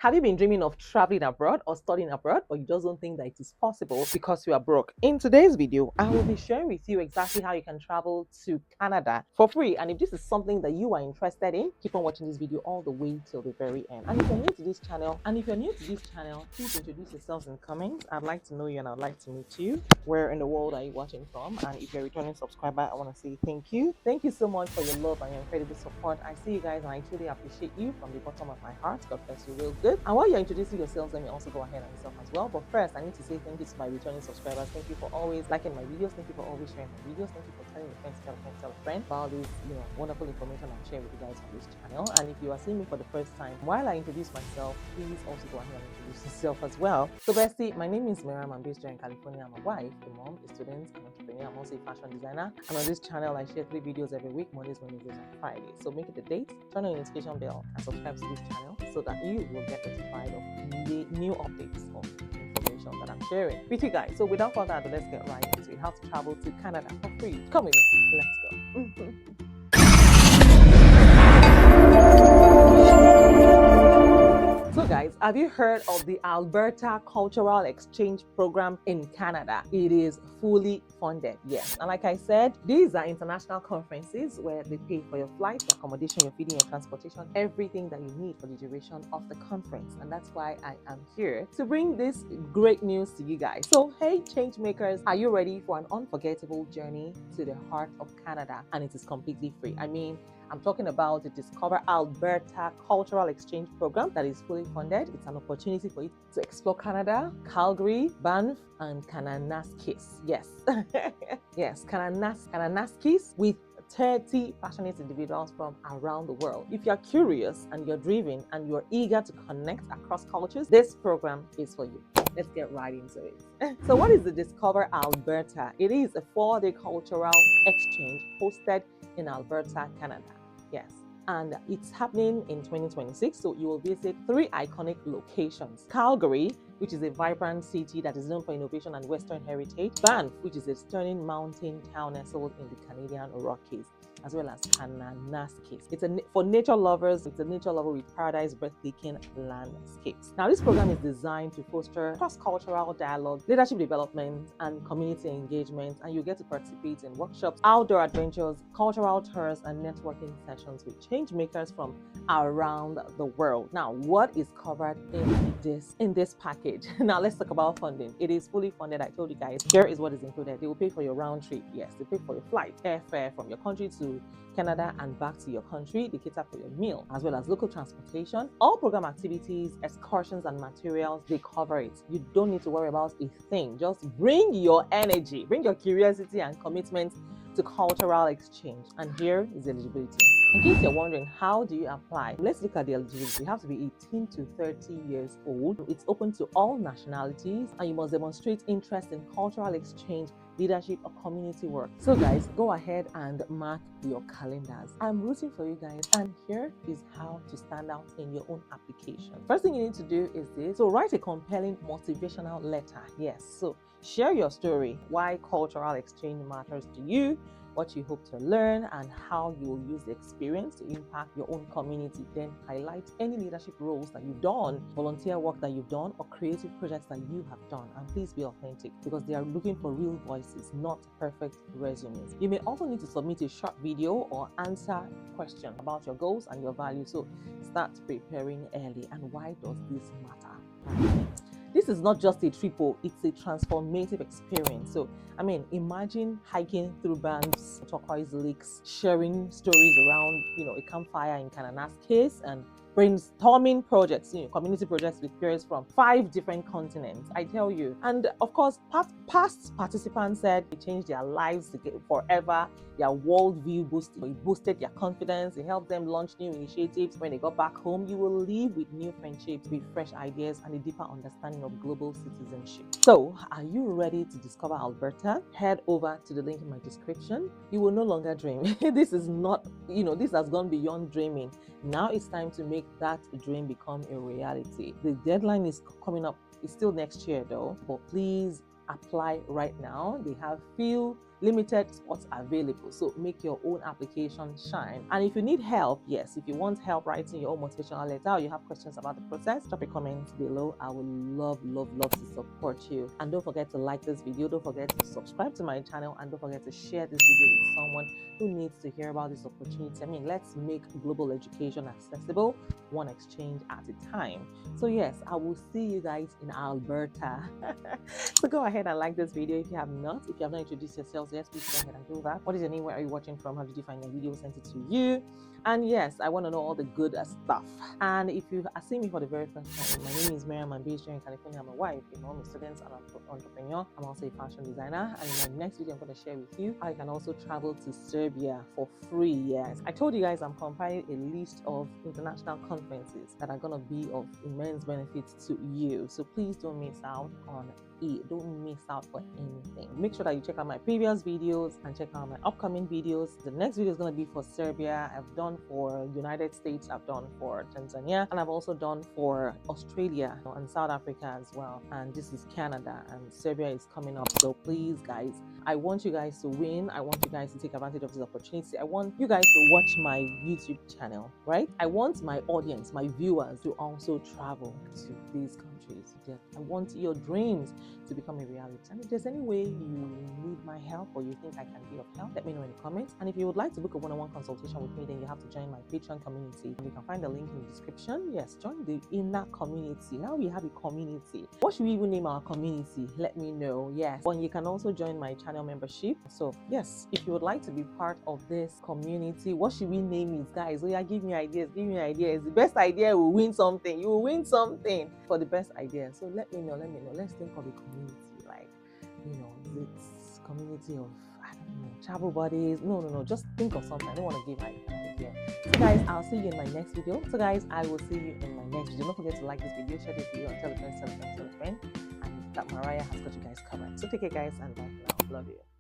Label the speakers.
Speaker 1: Have you been dreaming of traveling abroad or studying abroad, but you just don't think that it is possible because you are broke? In today's video, I will be sharing with you exactly how you can travel to Canada for free. And if this is something that you are interested in, keep on watching this video all the way till the very end. And if you're new to this channel, please introduce yourselves in the comments. I'd like to know you and I'd like to meet you. Where in the world are you watching from? And if you're a returning subscriber, I want to say thank you. Thank you so much for your love and your incredible support. I see you guys and I truly appreciate you from the bottom of my heart. God bless you real good. And while you're introducing yourselves, let me also go ahead and yourself as well. But first, I need to say thank you to my returning subscribers. Thank you for always liking my videos. Thank you for always sharing my videos. Thank you for telling your friends, tell a friend about this, wonderful information I'm sharing with you guys on this channel. And if you are seeing me for the first time, while I introduce myself, please also go ahead and introduce yourself as well. So bestie, my name is Miriam. I'm based here in California. I'm a wife, a mom, a student, an entrepreneur. I'm also a fashion designer. And on this channel, I share 3 videos every week, Mondays, Wednesdays, and Fridays. So make it a date, turn on your notification bell, and subscribe to this channel so that you will get notified of new updates of information that I'm sharing with you guys. So without further ado, let's get right into it. How to travel to Canada for free. Come with me. Let's go. So guys, have you heard of the Alberta Cultural Exchange Program in Canada? It is fully funded, yes. And like I said, these are international conferences where they pay for your flight, your accommodation, your feeding, your transportation, everything that you need for the duration of the conference. And that's why I am here to bring this great news to you guys. So hey, change makers, are you ready for an unforgettable journey to the heart of Canada? And it is completely free. I'm talking about the Discover Alberta Cultural Exchange Program that is fully funded. It's an opportunity for you to explore Canada, Calgary, Banff, and Kananaskis. Yes, yes, Kananaskis with 30 passionate individuals from around the world. If you're curious and you're driven and you're eager to connect across cultures, this program is for you. Let's get right into it. So what is the Discover Alberta? It is a 4-day cultural exchange hosted in Alberta, Canada. Yes. And it's happening in 2026. So you will visit 3 iconic locations. Calgary, which is a vibrant city that is known for innovation and Western heritage. Banff, which is a stunning mountain town nestled in the Canadian Rockies, as well as Kananaskis. For nature lovers. It's a nature lover with paradise breathtaking landscapes. Now, this program is designed to foster cross-cultural dialogue, leadership development, and community engagement. And you get to participate in workshops, outdoor adventures, cultural tours, and networking sessions with change makers from around the world. Now, what is covered in this package? Now, let's talk about funding. It is fully funded. I told you guys, here is what is included. They will pay for your round trip. Yes, they pay for your flight, airfare from your country to Canada and back to your country. They cater for your meal, as well as local transportation. All program activities, excursions, and materials, they cover it. You don't need to worry about a thing. Just bring your energy, bring your curiosity and commitment to cultural exchange. And here is eligibility. In case you're wondering, how do you apply? Let's look at the eligibility. You have to be 18 to 30 years old. It's open to all nationalities, and you must demonstrate interest in cultural exchange, leadership, or community work. So guys, go ahead and mark your calendars. I'm rooting for you guys, and here is how to stand out in your own application. First thing you need to do is this. So write a compelling motivational letter. Yes, so share your story, why cultural exchange matters to you, what you hope to learn, and how you will use the experience to impact your own community. Then highlight any leadership roles that you've done, volunteer work that you've done, or creative projects that you have done. And please be authentic, because they are looking for real voices, not perfect resumes. You may also need to submit a short video or answer a question about your goals and your values. So start preparing early. And why does this matter? This is not just a trip, it's a transformative experience. So, imagine hiking through Banff's turquoise lakes, sharing stories around, a campfire in Kananaskis, and brainstorming projects, community projects with peers from 5 different continents. I tell you. And of course, past participants said it changed their lives forever. Their worldview boosted their confidence. It helped them launch new initiatives. When they got back home, you will leave with new friendships, with fresh ideas, and a deeper understanding of global citizenship. So, are you ready to discover Alberta? Head over to the link in my description. You will no longer dream. This is not, this has gone beyond dreaming. Now it's time to make that dream become a reality. The deadline is coming up. It's still next year though, but please apply right now. They have few limited spots available. So make your own application shine. And if you need help, yes, if you want help writing your own motivational letter, or you have questions about the process, drop a comment below. I would love to support you. And don't forget to like this video, don't forget to subscribe to my channel, and don't forget to share this video with someone who needs to hear about this opportunity. I mean, let's make global education accessible, one exchange at a time. So yes, I will see you guys in Alberta. So go ahead and like this video if you have not. If you have not introduced yourselves yet, please go ahead and do that. What is your name? Where are you watching from? How did you find my video? Sent it to you. And yes, I want to know all the good stuff. And if you are seeing me for the very first time, my name is Miriam. I'm based here in California. I'm a wife, I'm a student and an entrepreneur. I'm also a fashion designer. And in my next video, I'm going to share with you how you can also travel to Serbia for free. Yes, I told you guys I'm compiling a list of international conferences that are going to be of immense benefit to you. So please don't miss out on it. Don't miss out for anything. Make sure that you check out my previous videos and check out my upcoming videos. The next video is going to be for Serbia. I've done for United States, I've done for Tanzania, and I've also done for Australia and South Africa as well. And this is Canada, and Serbia is coming up. So please guys, I want you guys to win. I want you guys to take advantage of this opportunity. I want you guys to watch my YouTube channel, right? I want my audience, my viewers, to also travel to these countries. I want your dreams to become a reality. And if there's any way you need my help or you think I can be of help, let me know in the comments. And if you would like to book a one-on-one consultation with me, then you have to join my Patreon community. You can find the link in the description. Yes, join the inner community. Now we have a community. What should we even name our community? Let me know. Yes, and you can also join my channel membership. So yes, if you would like to be part of this community, what should we name it, guys? Oh yeah, give me ideas. Give me ideas. The best idea will win something. You will win something for the best idea. So let me know. Let's think of a community, like, it's community of, I don't know, travel buddies. No, just think of something. I don't want to give an idea. So guys, I'll see you in my next video. So guys, I will see you in my next video. Don't forget to like this video, share this video, and tell a friend, and that Mariah has got you guys covered. So take care guys, and bye for now. Love you.